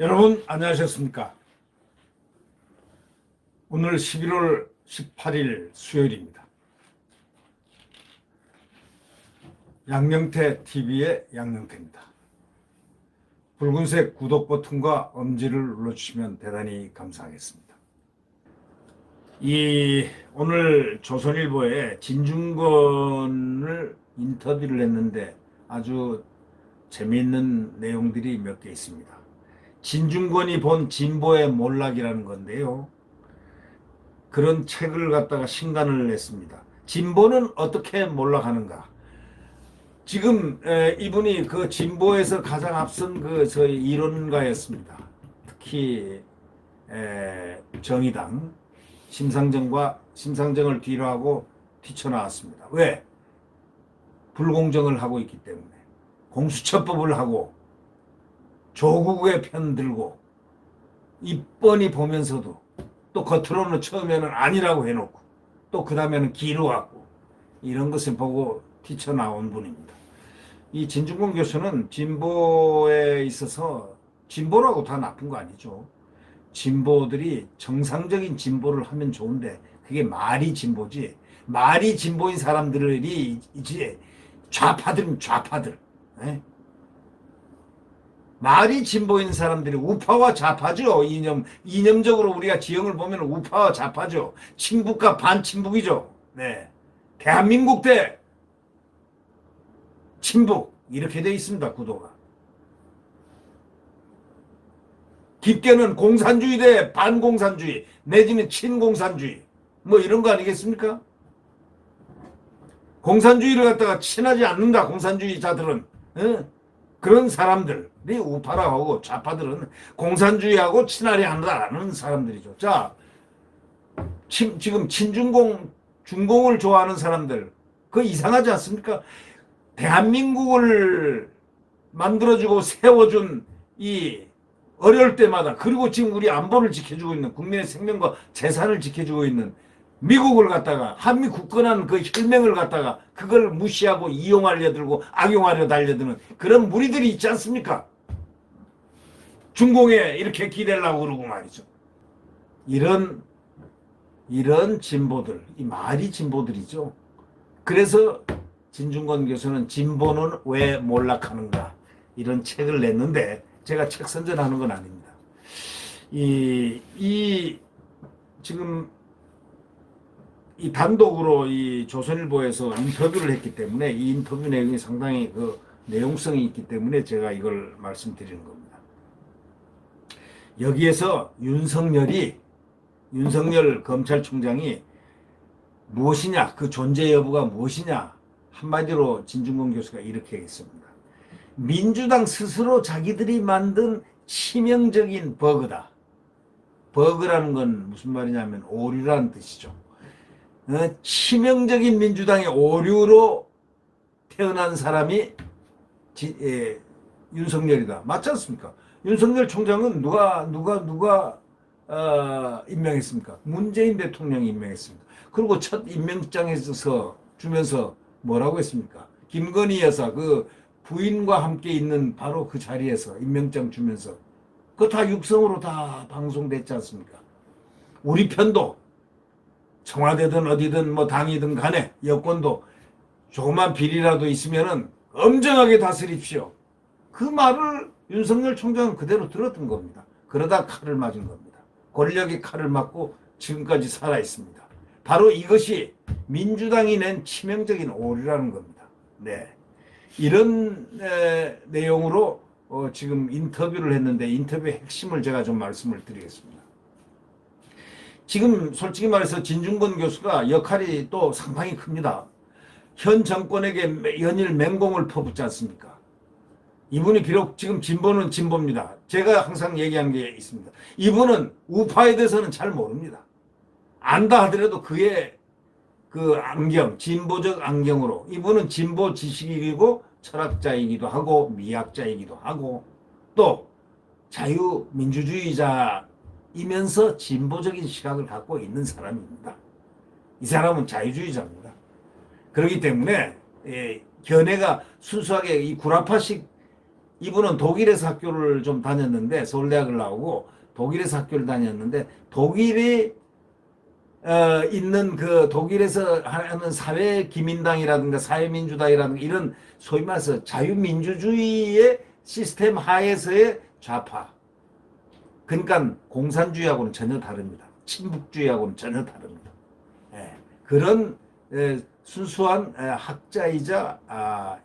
여러분 안녕하셨습니까? 오늘 11월 18일 수요일입니다. 양명태 TV의 양명태입니다. 붉은색 구독 버튼과 엄지를 눌러주시면 대단히 감사하겠습니다. 오늘 조선일보에 진중권을 인터뷰를 했는데 아주 재미있는 내용들이 몇 개 있습니다. 진중권이 본 진보의 몰락이라는 건데요. 그런 책을 갖다가 신간을 냈습니다. 진보는 어떻게 몰락하는가? 지금 이분이 그 진보에서 가장 앞선 저희 이론가였습니다. 특히 정의당 심상정을 뒤로 하고 뛰쳐나왔습니다. 왜? 불공정을 하고 있기 때문에 공수처법을 하고 조국의 편 들고 이뻔히 보면서도 또 겉으로는 처음에는 아니라고 해놓고 또 그 다음에는 기로하고 이런 것을 보고 뛰쳐나온 분입니다. 이 진중권 교수는 진보에 있어서 진보라고 다 나쁜 거 아니죠. 진보들이 정상적인 진보를 하면 좋은데 그게 말이 진보지. 말이 진보인 사람들이 이제 좌파들은 좌파들. 말이 진보인 사람들이 우파와 좌파죠. 이념적으로 우리가 지형을 보면 우파와 좌파죠. 친북과 반친북이죠. 네. 대한민국 대 친북 이렇게 되어 있습니다. 구도가. 깊게는 공산주의 대 반공산주의 내지는 친공산주의 뭐 이런 거 아니겠습니까? 공산주의를 갖다가 친하지 않는다. 공산주의자들은 그런 사람들이 우파라고 하고 좌파들은 공산주의하고 친하려 한다는 사람들이죠. 자, 지금 중공을 좋아하는 사람들 그거 이상하지 않습니까? 대한민국을 만들어주고 세워준 이 어려울 때마다 그리고 지금 우리 안보를 지켜주고 있는 국민의 생명과 재산을 지켜주고 있는 미국을 갖다가 한미 굳건한 그 혈맹을 갖다가 그걸 무시하고 이용하려 들고 악용하려 달려드는 그런 무리들이 있지 않습니까? 중공에 이렇게 기대려고 그러고 말이죠. 이런 진보들, 이 말이 진보들이죠. 그래서 진중권 교수는 진보는 왜 몰락하는가 이런 책을 냈는데 제가 책 선전하는 건 아닙니다. 지금 이 단독으로 이 조선일보에서 인터뷰를 했기 때문에 이 인터뷰 내용이 상당히 그 내용성이 있기 때문에 제가 이걸 말씀드리는 겁니다. 여기에서 윤석열 검찰총장이 무엇이냐, 그 존재 여부가 무엇이냐, 한마디로 진중권 교수가 이렇게 했습니다. 민주당 스스로 자기들이 만든 치명적인 버그다. 버그라는 건 무슨 말이냐면 오류라는 뜻이죠. 치명적인 민주당의 오류로 태어난 사람이 윤석열이다. 맞지 않습니까? 윤석열 총장은 누가 임명했습니까? 문재인 대통령이 임명했습니다. 그리고 첫 임명장에서 주면서 뭐라고 했습니까? 김건희 여사 그 부인과 함께 있는 바로 그 자리에서 임명장 주면서 그거 다 육성으로 다 방송됐지 않습니까? 우리 편도 청와대든 어디든 뭐 당이든 간에 여권도 조그만 비리라도 있으면은 엄정하게 다스립시오. 그 말을 윤석열 총장은 그대로 들었던 겁니다. 그러다 칼을 맞은 겁니다. 권력의 칼을 맞고 지금까지 살아 있습니다. 바로 이것이 민주당이 낸 치명적인 오류라는 겁니다. 네. 이런 내용으로 지금 인터뷰를 했는데 인터뷰의 핵심을 제가 좀 말씀을 드리겠습니다. 지금 솔직히 말해서 진중권 교수가 역할이 또 상당히 큽니다. 현 정권에게 연일 맹공을 퍼붓지 않습니까? 이분이 비록 지금 진보는 진보입니다. 제가 항상 얘기한 게 있습니다. 이분은 우파에 대해서는 잘 모릅니다. 안다 하더라도 그의 그 안경, 진보적 안경으로 이분은 진보 지식이고 철학자이기도 하고 미학자이기도 하고 또 자유민주주의자이면서 진보적인 시각을 갖고 있는 사람입니다. 이 사람은 자유주의자입니다. 그렇기 때문에 견해가 순수하게 이 구라파식 이분은 독일에서 학교를 좀 다녔는데 서울대학을 나오고 독일에서 학교를 다녔는데 독일에 있는 그 독일에서 하는 사회기민당이라든가 사회민주당이라든가 이런 소위 말해서 자유민주주의의 시스템 하에서의 좌파. 그러니까 공산주의하고는 전혀 다릅니다. 친북주의하고는 전혀 다릅니다. 예, 그런 순수한 학자이자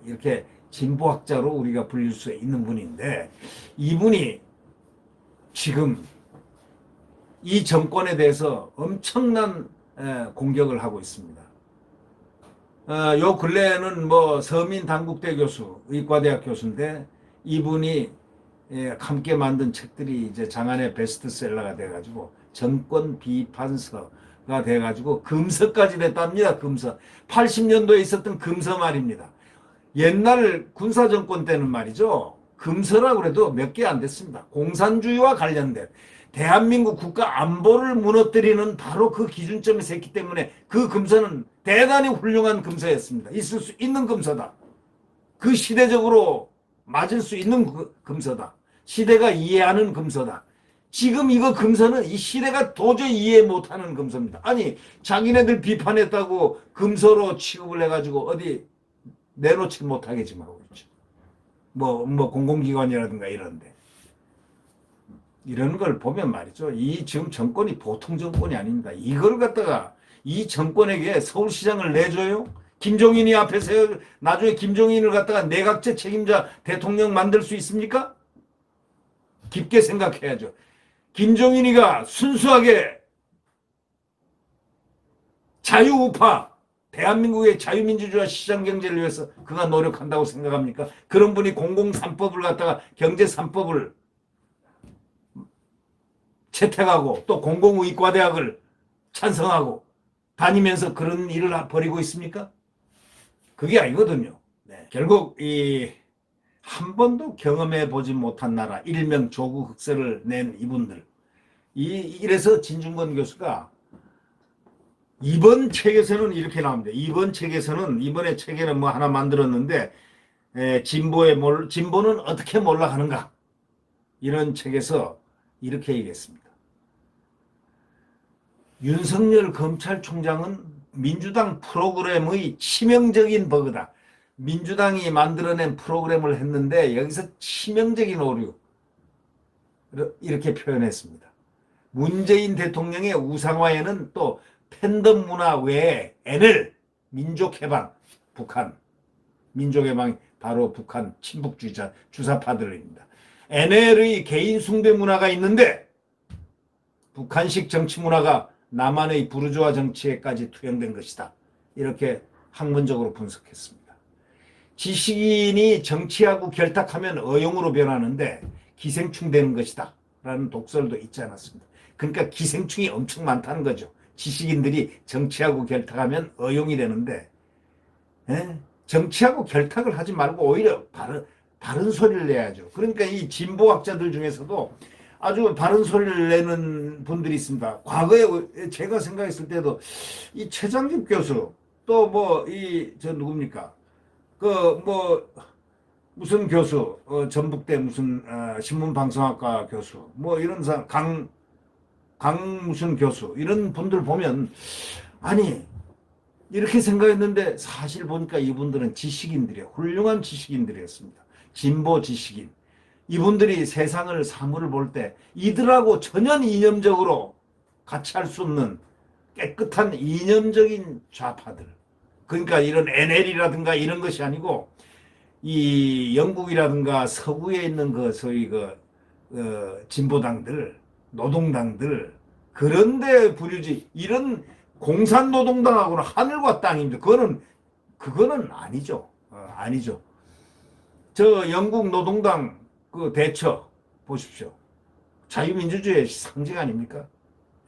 이렇게 진보학자로 우리가 불릴 수 있는 분인데 이분이 지금 이 정권에 대해서 엄청난 공격을 하고 있습니다. 요 근래에는 뭐 서민 당국대 교수, 의과대학 교수인데 이분이 함께 만든 책들이 이제 장안의 베스트셀러가 돼가지고 정권 비판서가 돼가지고 금서까지 됐답니다. 금서. 80년도에 있었던 금서 말입니다. 옛날 군사정권 때는 말이죠. 금서라고 해도 몇 개 안 됐습니다. 공산주의와 관련된 대한민국 국가 안보를 무너뜨리는 바로 그 기준점에 섰기 때문에 그 금서는 대단히 훌륭한 금서였습니다. 있을 수 있는 금서다. 그 시대적으로 맞을 수 있는 금서다. 시대가 이해하는 금서다. 지금 이거 금서는 이 시대가 도저히 이해 못하는 금서입니다. 아니 자기네들 비판했다고 금서로 취급을 해가지고 어디 내놓지 못하게 지금 하고 있죠. 뭐 공공기관이라든가 이런데. 이런 걸 보면 말이죠. 이 지금 정권이 보통 정권이 아닙니다. 이걸 갖다가 이 정권에게 서울시장을 내줘요? 김종인이 앞에서 나중에 김종인을 갖다가 내각제 책임자 대통령 만들 수 있습니까? 깊게 생각해야죠. 김종인이가 순수하게 자유우파, 대한민국의 자유민주주의와 시장경제를 위해서 그가 노력한다고 생각합니까? 그런 분이 공공3법을 갖다가 경제 3법을 채택하고 또 공공의과대학을 찬성하고 다니면서 그런 일을 벌이고 있습니까? 그게 아니거든요. 네. 결국 한 번도 경험해 보지 못한 나라 일명 조국 흑서를 낸 이분들 이래서 진중권 교수가 이번 책에서는 이렇게 나옵니다. 이번에 책에는 뭐 하나 만들었는데 진보는 어떻게 몰락하는가 이런 책에서 이렇게 얘기했습니다. 윤석열 검찰총장은 민주당 프로그램의 치명적인 버그다. 민주당이 만들어낸 프로그램을 했는데 여기서 치명적인 오류 이렇게 표현했습니다. 문재인 대통령의 우상화에는 또 팬덤 문화 외에 NL 민족해방 북한 민족해방이 바로 북한 친북주의자 주사파들입니다. NL의 개인 숭배 문화가 있는데 북한식 정치 문화가 남한의 부르주아 정치에까지 투영된 것이다. 이렇게 학문적으로 분석했습니다. 지식인이 정치하고 결탁하면 어용으로 변하는데 기생충 되는 것이다. 라는 독설도 있지 않았습니다. 그러니까 기생충이 엄청 많다는 거죠. 지식인들이 정치하고 결탁하면 어용이 되는데 정치하고 결탁을 하지 말고 오히려 바른 소리를 내야죠. 그러니까 이 진보학자들 중에서도 아주 바른 소리를 내는 분들이 있습니다. 과거에 제가 생각했을 때도 이 최장집 교수 또 저 누굽니까? 무슨 교수 전북대 무슨 신문방송학과 교수 이런 사람 강 무슨 교수 이런 분들 보면 아니 이렇게 생각했는데 사실 보니까 이분들은 지식인들이에요. 훌륭한 지식인들이었습니다. 진보 지식인. 이분들이 세상을 사물을 볼 때 이들하고 전혀 이념적으로 같이 할 수 없는 깨끗한 이념적인 좌파들. 그러니까 이런 NL이라든가 이런 것이 아니고 이 영국이라든가 서구에 있는 소위 진보당들, 노동당들 그런데 부류지 이런 공산노동당하고는 하늘과 땅입니다. 그거는 아니죠. 아니죠. 저 영국 노동당 그 대처 보십시오. 자유민주주의의 상징 아닙니까?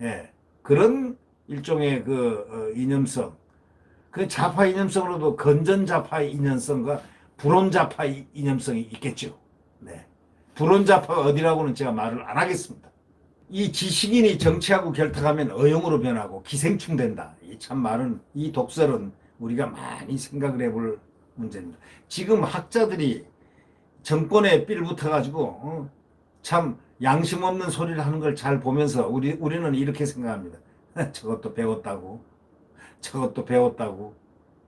예. 그런 일종의 이념성. 그 좌파 이념성으로도 건전좌파 이념성과 불온좌파 이념성이 있겠죠. 네. 불온좌파가 어디라고는 제가 말을 안 하겠습니다. 이 지식인이 정치하고 결탁하면 어용으로 변하고 기생충 된다. 이 독설은 우리가 많이 생각을 해볼 문제입니다. 지금 학자들이 정권에 삘 붙어가지고 참 양심 없는 소리를 하는 걸 잘 보면서 우리는 이렇게 생각합니다. 저것도 배웠다고, 저것도 배웠다고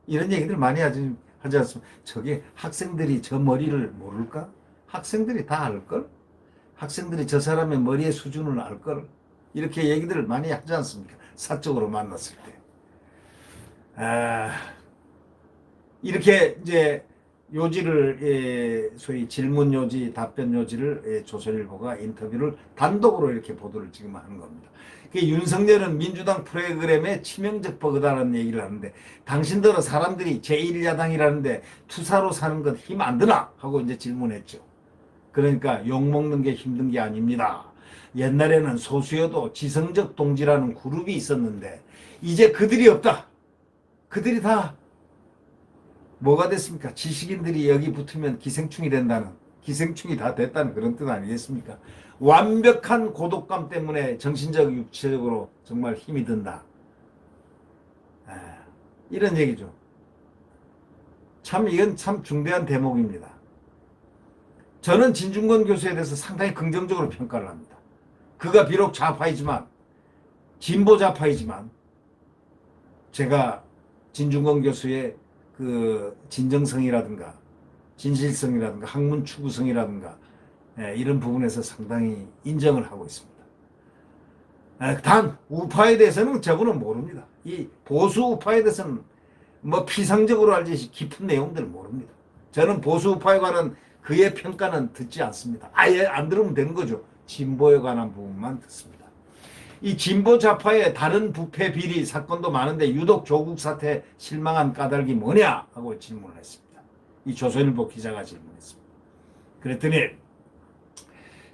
이런 얘기들 많이 하지 않습니까? 저게 학생들이 저 머리를 모를까? 학생들이 다 알걸? 학생들이 저 사람의 머리의 수준을 알걸? 이렇게 얘기들을 많이 하지 않습니까? 사적으로 만났을 때. 아, 이렇게 이제 요지를 소위 질문 요지, 답변 요지를 조선일보가 인터뷰를 단독으로 이렇게 보도를 지금 하는 겁니다. 윤석열은 민주당 프로그램에 치명적 버그다라는 얘기를 하는데 당신들은 사람들이 제1야당이라는데 투사로 사는 것 힘 안 드나? 하고 이제 질문했죠. 그러니까 욕먹는 게 힘든 게 아닙니다. 옛날에는 소수여도 지성적 동지라는 그룹이 있었는데 이제 그들이 없다. 그들이 다 뭐가 됐습니까? 지식인들이 여기 붙으면 기생충이 된다는, 기생충이 다 됐다는 그런 뜻 아니겠습니까? 완벽한 고독감 때문에 정신적, 육체적으로 정말 힘이 든다. 이런 얘기죠. 참 이건 참 중대한 대목입니다. 저는 진중권 교수에 대해서 상당히 긍정적으로 평가를 합니다. 그가 비록 좌파이지만, 진보 좌파이지만 제가 진중권 교수의 그 진정성이라든가 진실성이라든가 학문 추구성이라든가 이런 부분에서 상당히 인정을 하고 있습니다. 단 우파에 대해서는 저분은 모릅니다. 이 보수 우파에 대해서는 뭐 피상적으로 알듯이 깊은 내용들을 모릅니다. 저는 보수 우파에 관한 그의 평가는 듣지 않습니다. 아예 안 들으면 되는 거죠. 진보에 관한 부분만 듣습니다. 이 진보 좌파의 다른 부패 비리 사건도 많은데 유독 조국 사태 실망한 까닭이 뭐냐 하고 질문을 했습니다. 이 조선일보 기자가 질문했습니다. 그랬더니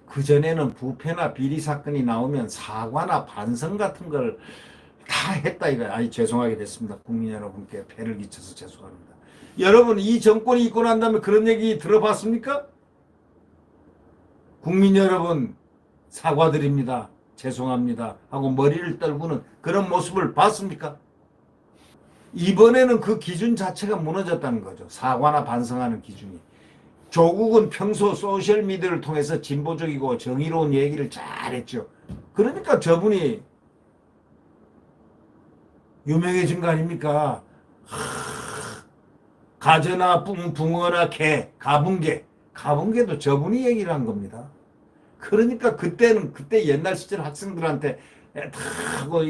그전에는 부패나 비리 사건이 나오면 사과나 반성 같은 걸 다 했다 이거야. 아니 죄송하게 됐습니다. 국민 여러분께 폐를 끼쳐서 죄송합니다. 여러분 이 정권이 있고 난 다음에 그런 얘기 들어봤습니까? 국민 여러분 사과드립니다. 죄송합니다 하고 머리를 떨구는 그런 모습을 봤습니까? 이번에는 그 기준 자체가 무너졌다는 거죠. 사과나 반성하는 기준이. 조국은 평소 소셜미디어를 통해서 진보적이고 정의로운 얘기를 잘했죠. 그러니까 저분이 유명해진 거 아닙니까? 가저나 붕어나 개, 가붕개도 저분이 얘기를 한 겁니다. 그러니까 그때 옛날 시절 학생들한테 다 하고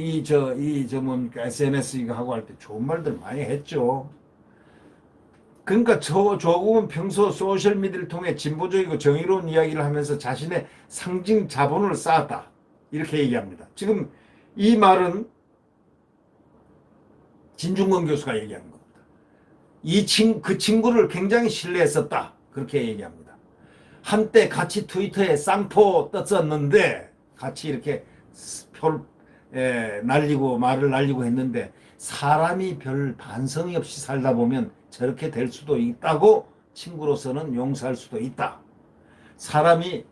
뭡니까 SNS 이거 하고 할 때 좋은 말들 많이 했죠. 그러니까 조국은 평소 소셜미디어를 통해 진보적이고 정의로운 이야기를 하면서 자신의 상징 자본을 쌓았다. 이렇게 얘기합니다. 지금 이 말은 진중권 교수가 얘기하는 겁니다. 그 친구를 굉장히 신뢰했었다. 그렇게 얘기합니다. 한때 같이 트위터에 쌍포 떴었는데 같이 이렇게 말을 날리고 했는데 사람이 별 반성이 없이 살다 보면 저렇게 될 수도 있다고 친구로서는 용서할 수도 있다. 사람이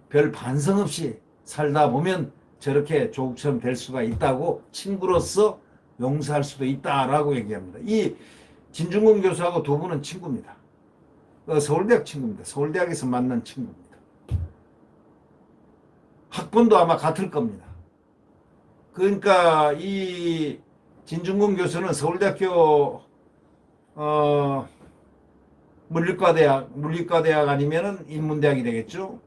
별 반성 없이 살다 보면 저렇게 조국처럼 될 수가 있다고 친구로서 용서할 수도 있다라고 얘기합니다. 이 진중권 교수하고 두 분은 친구입니다. 서울대학 친구입니다. 서울대학에서 만난 친구입니다. 학번도 아마 같을 겁니다. 그러니까 이 진중권 교수는 서울대학교 물리과대학 아니면은 인문대학이 되겠죠.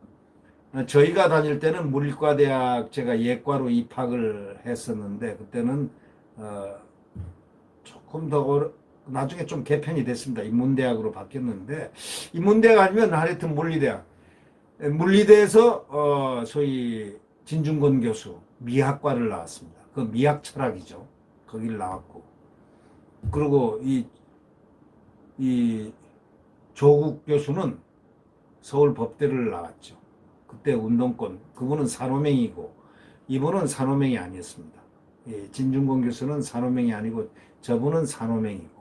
저희가 다닐 때는 물리과대학 제가 예과로 입학을 했었는데 그때는 조금 더 나중에 좀 개편이 됐습니다. 인문대학으로 바뀌었는데 인문대학 아니면 하여튼 물리대에서 소위 진중권 교수 미학과를 나왔습니다. 그 미학 철학이죠. 거기를 나왔고 그리고 이 조국 교수는 서울법대를 나왔죠. 그때 운동권 그분은 산호맹이고 이분은 산호맹이 아니었습니다. 진중권 교수는 산호맹이 아니고 저분은 산호맹이고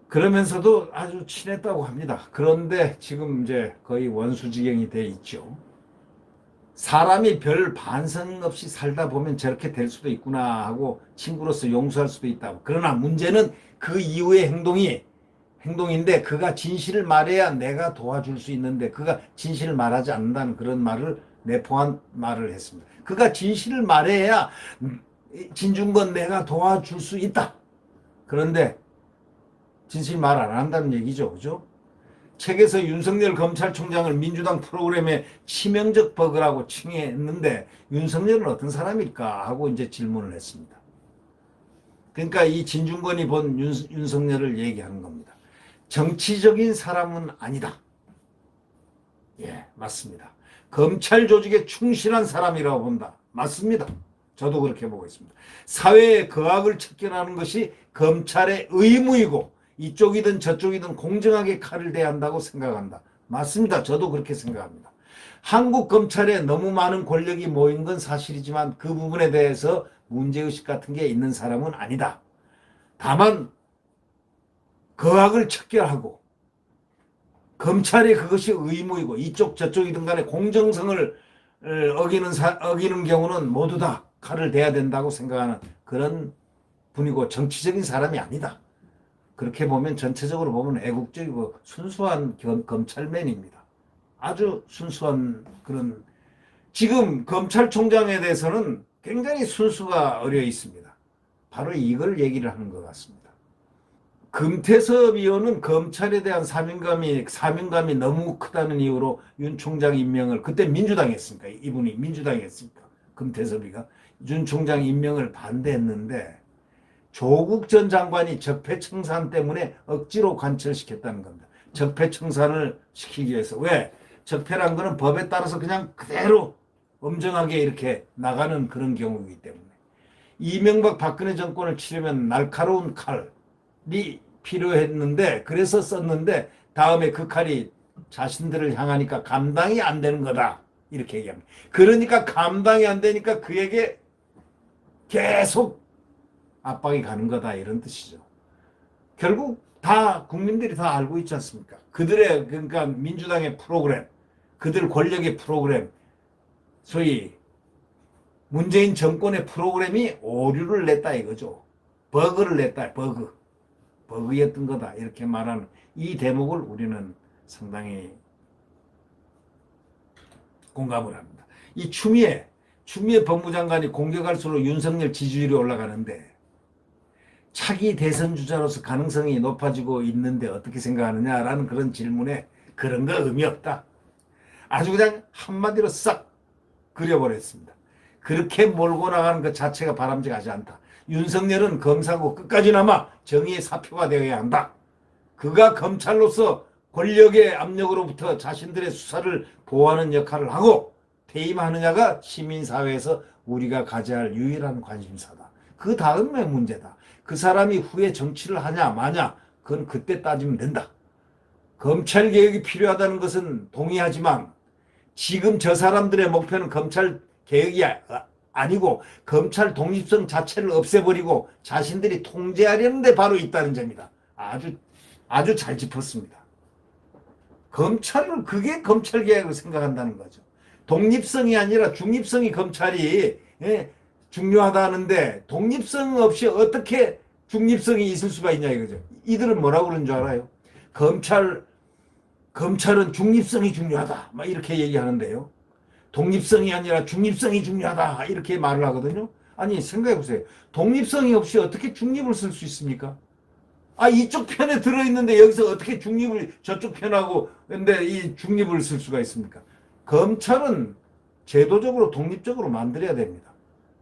그러면서도 아주 친했다고 합니다. 그런데 지금 이제 거의 원수지경이 돼 있죠. 사람이 별 반성 없이 살다 보면 저렇게 될 수도 있구나 하고 친구로서 용서할 수도 있다고. 그러나 문제는 그 이후의 행동이 행동인데 그가 진실을 말해야 내가 도와줄 수 있는데 그가 진실을 말하지 않는다는 그런 말을 내포한 말을 했습니다. 그가 진실을 말해야 진중권 내가 도와줄 수 있다. 그런데 진실 말 안 한다는 얘기죠. 그죠? 책에서 윤석열 검찰총장을 민주당 프로그램의 치명적 버그라고 칭했는데 윤석열은 어떤 사람일까 하고 이제 질문을 했습니다. 그러니까 이 진중권이 본 윤석열을 얘기하는 겁니다. 정치적인 사람은 아니다. 예, 맞습니다. 검찰 조직에 충실한 사람이라고 본다. 맞습니다. 저도 그렇게 보고 있습니다. 사회의 거악을 척결하는 것이 검찰의 의무이고 이쪽이든 저쪽이든 공정하게 칼을 대야 한다고 생각한다. 맞습니다. 저도 그렇게 생각합니다. 한국 검찰에 너무 많은 권력이 모인 건 사실이지만 그 부분에 대해서 문제의식 같은 게 있는 사람은 아니다. 다만 거악을 척결하고 검찰이 그것이 의무이고 이쪽 저쪽이든 간에 공정성을 어기는 경우는 모두 다 칼을 대야 된다고 생각하는 그런 분이고 정치적인 사람이 아니다. 그렇게 보면 전체적으로 보면 애국적이고 순수한 검찰맨입니다. 아주 순수한 그런 지금 검찰총장에 대해서는 굉장히 순수가 어려 있습니다. 바로 이걸 얘기를 하는 것 같습니다. 금태섭 의원은 검찰에 대한 사명감이 너무 크다는 이유로 윤 총장 임명을 그때 민주당이 했으니까 이분이 민주당이 했으니까 금태섭이가 윤 총장 임명을 반대했는데 조국 전 장관이 적폐청산 때문에 억지로 관철시켰다는 겁니다. 적폐청산을 시키기 위해서. 왜? 적폐란 거는 법에 따라서 그냥 그대로 엄정하게 이렇게 나가는 그런 경우이기 때문에. 이명박 박근혜 정권을 치려면 날카로운 칼이 필요했는데 그래서 썼는데 다음에 그 칼이 자신들을 향하니까 감당이 안 되는 거다. 이렇게 얘기합니다. 그러니까 감당이 안 되니까 그에게 계속 압박이 가는 거다 이런 뜻이죠. 결국 다 국민들이 다 알고 있지 않습니까? 그들의 그러니까 민주당의 프로그램, 그들 권력의 프로그램, 소위 문재인 정권의 프로그램이 오류를 냈다 이거죠. 버그를 냈다. 버그였던 거다 이렇게 말하는 이 대목을 우리는 상당히 공감을 합니다. 이 추미애 법무장관이 공격할수록 윤석열 지지율이 올라가는데 차기 대선 주자로서 가능성이 높아지고 있는데 어떻게 생각하느냐라는 그런 질문에 그런 거 의미 없다. 아주 그냥 한마디로 싹 그려버렸습니다. 그렇게 몰고 나가는 것 자체가 바람직하지 않다. 윤석열은 검사고 끝까지나마 정의의 사표가 되어야 한다. 그가 검찰로서 권력의 압력으로부터 자신들의 수사를 보호하는 역할을 하고 퇴임하느냐가 시민사회에서 우리가 가져야 할 유일한 관심사다. 그 다음에 문제다. 그 사람이 후에 정치를 하냐 마냐 그건 그때 따지면 된다. 검찰개혁이 필요하다는 것은 동의하지만 지금 저 사람들의 목표는 검찰개혁이 아니고 검찰 독립성 자체를 없애버리고 자신들이 통제하려는 데 바로 있다는 점이다. 아주 잘 짚었습니다. 검찰은 그게 검찰개혁을 생각한다는 거죠. 독립성이 아니라 중립성이 검찰이 중요하다는데 독립성 없이 어떻게 중립성이 있을 수가 있냐 이거죠. 이들은 뭐라고 그러는 줄 알아요? 검찰은 중립성이 중요하다. 막 이렇게 얘기하는데요. 독립성이 아니라 중립성이 중요하다. 이렇게 말을 하거든요. 아니 생각해 보세요. 독립성이 없이 어떻게 중립을 쓸 수 있습니까? 이쪽 편에 들어있는데 여기서 어떻게 중립을 저쪽 편하고 근데 이 중립을 쓸 수가 있습니까? 검찰은 제도적으로 독립적으로 만들어야 됩니다.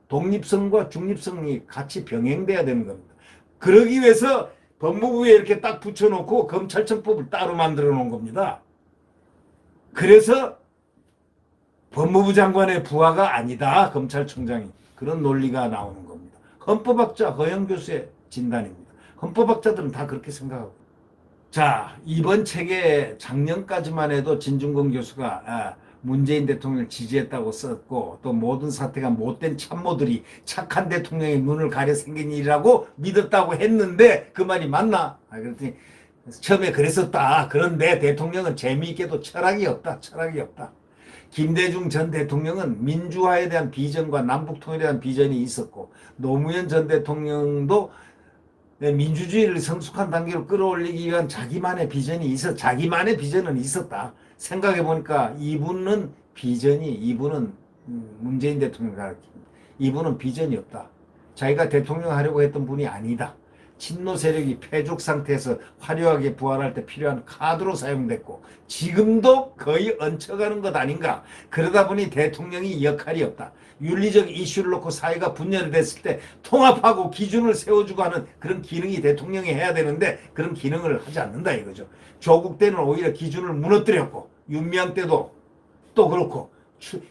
독립성과 중립성이 같이 병행돼야 되는 겁니다. 그러기 위해서 법무부에 이렇게 딱 붙여놓고 검찰청법을 따로 만들어 놓은 겁니다. 그래서 법무부 장관의 부하가 아니다. 검찰총장이. 그런 논리가 나오는 겁니다. 헌법학자 허영 교수의 진단입니다. 헌법학자들은 다 그렇게 생각하고. 자, 이번 책에 작년까지만 해도 진중권 교수가 문재인 대통령을 지지했다고 썼고 또 모든 사태가 못된 참모들이 착한 대통령의 눈을 가려 생긴 일이라고 믿었다고 했는데 그 말이 맞나? 그랬더니 처음에 그랬었다. 그런데 대통령은 재미있게도 철학이 없다. 김대중 전 대통령은 민주화에 대한 비전과 남북통일에 대한 비전이 있었고 노무현 전 대통령도 민주주의를 성숙한 단계로 끌어올리기 위한 자기만의 비전은 있었다. 생각해 보니까 이분은 문재인 대통령을 가리킵니다. 이분은 비전이 없다. 자기가 대통령 하려고 했던 분이 아니다. 친노 세력이 패족 상태에서 화려하게 부활할 때 필요한 카드로 사용됐고 지금도 거의 얹혀가는 것 아닌가. 그러다 보니 대통령이 역할이 없다. 윤리적 이슈를 놓고 사회가 분열됐을 때 통합하고 기준을 세워주고 하는 그런 기능이 대통령이 해야 되는데 그런 기능을 하지 않는다 이거죠. 조국 때는 오히려 기준을 무너뜨렸고 윤미향 때도 또 그렇고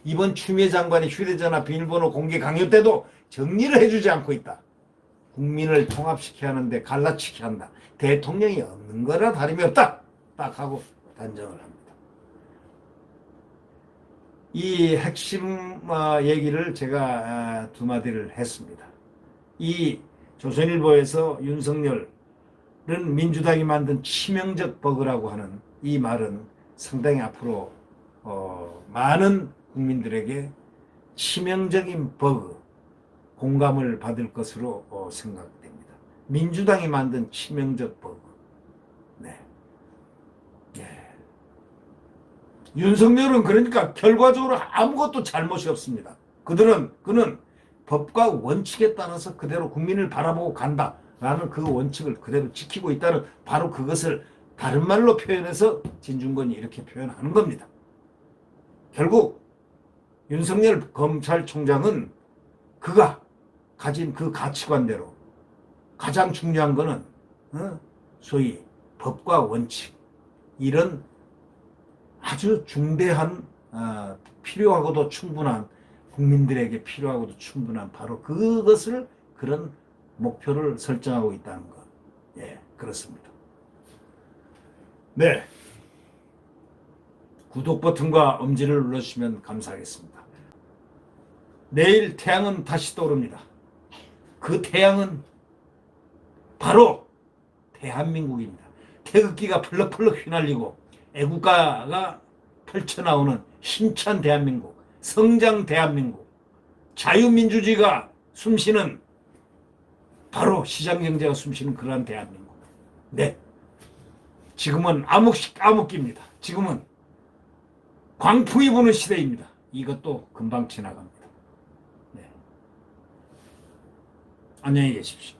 이번 추미애 장관이 휴대전화 비밀번호 공개 강요 때도 정리를 해주지 않고 있다. 국민을 통합시켜야 하는데 갈라치기 한다. 대통령이 없는 거라 다름이 없다. 딱 하고 단정을 합니다. 이 핵심 얘기를 제가 두 마디를 했습니다. 이 조선일보에서 윤석열은 민주당이 만든 치명적 버그라고 하는 이 말은 상당히 앞으로 많은 국민들에게 치명적인 버그, 공감을 받을 것으로 생각됩니다. 민주당이 만든 치명적 버그. 네. 예. 윤석열은 그러니까 결과적으로 아무것도 잘못이 없습니다. 그는 법과 원칙에 따라서 그대로 국민을 바라보고 간다라는 그 원칙을 그대로 지키고 있다는 바로 그것을 다른 말로 표현해서 진중권이 이렇게 표현하는 겁니다. 결국 윤석열 검찰총장은 그가 가진 그 가치관대로 가장 중요한 거는 소위 법과 원칙 이런 아주 중대한 필요하고도 충분한 국민들에게 필요하고도 충분한 바로 그것을 그런 목표를 설정하고 있다는 것. 예, 그렇습니다. 네. 구독 버튼과 엄지를 눌러주시면 감사하겠습니다. 내일 태양은 다시 떠오릅니다. 그 태양은 바로 대한민국입니다. 태극기가 펄럭펄럭 휘날리고 애국가가 펼쳐나오는 힘찬 대한민국, 성장 대한민국, 자유민주주의가 숨쉬는 바로 시장경제가 숨쉬는 그러한 대한민국. 네, 지금은 암흑식 암흑기입니다. 지금은 광풍이 부는 시대입니다. 이것도 금방 지나갑니다. 네. 안녕히 계십시오.